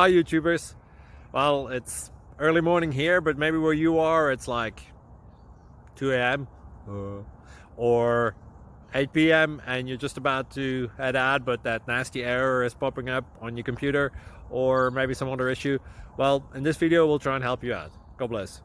Hi YouTubers. Well, it's early morning here, but maybe where you are it's like 2 a.m. or 8 p.m. and you're just about to head out, but that nasty error is popping up on your computer, or maybe some other issue. Well, in this video we'll try and help you out. God bless.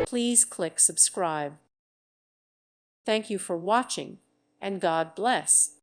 Please click subscribe. Thank you for watching, and God bless.